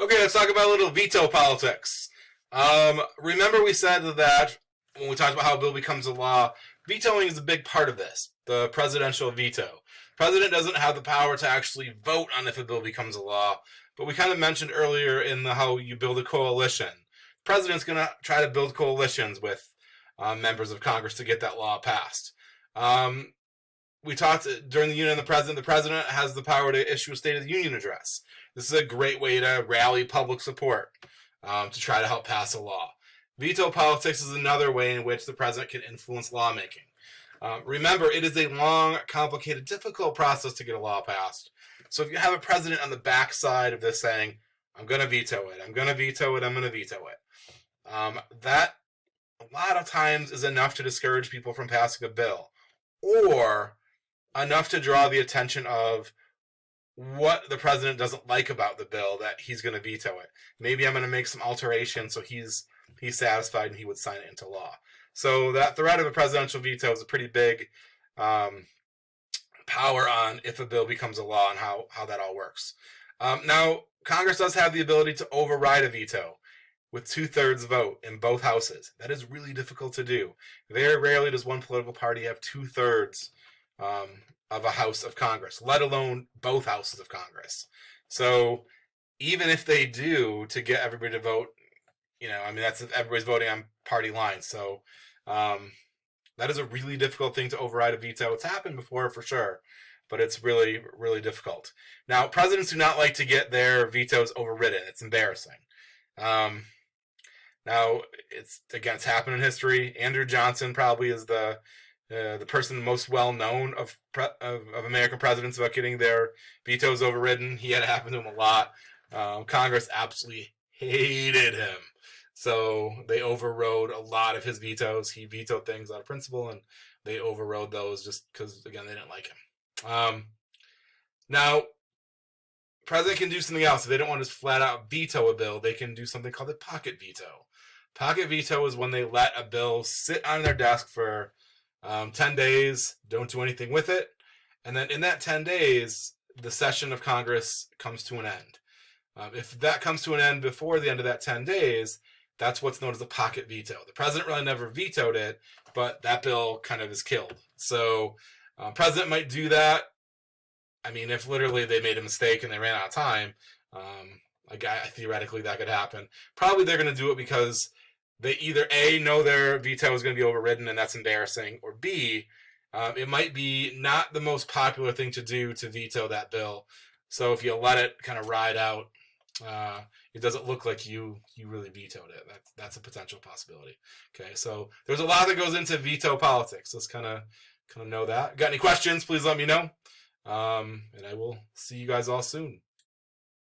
Okay, let's talk about a little veto politics. Remember we said that when we talked about how a bill becomes a law, vetoing is a big part of this, the presidential veto. The president doesn't have the power to actually vote on if a bill becomes a law, but we kind of mentioned earlier in how you build a coalition. The president's going to try to build coalitions with members of Congress to get that law passed. We talked during the Union of the President. The president has the power to issue a State of the Union address. This is a great way to rally public support to try to help pass a law. Veto politics is another way in which the president can influence lawmaking. Remember, it is a long, complicated, difficult process to get a law passed. So if you have a president on the backside of this saying, I'm going to veto it, I'm going to veto it, I'm going to veto it, that a lot of times is enough to discourage people from passing a bill, or enough to draw the attention of what the president doesn't like about the bill that he's going to veto it. Maybe I'm going to make some alterations so he's satisfied and he would sign it into law. So that threat of a presidential veto is a pretty big power on if a bill becomes a law and how that all works. Now, Congress does have the ability to override a veto with 2/3 vote in both houses. That is really difficult to do. Very rarely does one political party have 2/3 of a house of Congress, let alone both houses of Congress. So even if they do, to get everybody to vote, that's everybody's voting on party lines. So that is a really difficult thing to override a veto. It's happened before for sure, but it's really, really difficult. Now, presidents do not like to get their vetoes overridden. It's embarrassing. Now, it's happened in history. Andrew Johnson probably is the person most well known of American presidents about getting their vetoes overridden. He had it happen to him a lot. Congress absolutely hated him. So they overrode a lot of his vetoes. He vetoed things out of principle, and they overrode those just because, again, they didn't like him. Now, president can do something else. If they don't want to just flat out veto a bill, they can do something called a pocket veto. Pocket veto is when they let a bill sit on their desk for 10 days, don't do anything with it, and then in that 10 days, the session of Congress comes to an end. If that comes to an end before the end of that 10 days, that's what's known as a pocket veto. The president really never vetoed it, but that bill kind of is killed. So president might do that. I mean, if literally they made a mistake and they ran out of time, theoretically that could happen. Probably they're going to do it because they either A, know their veto is going to be overridden and that's embarrassing, or B, it might be not the most popular thing to do to veto that bill. So if you let it kind of ride out, it doesn't look like you really vetoed it. That's a potential possibility. Okay, so there's a lot that goes into veto politics. Let's kind of know that. Got any questions? Please let me know. And I will see you guys all soon.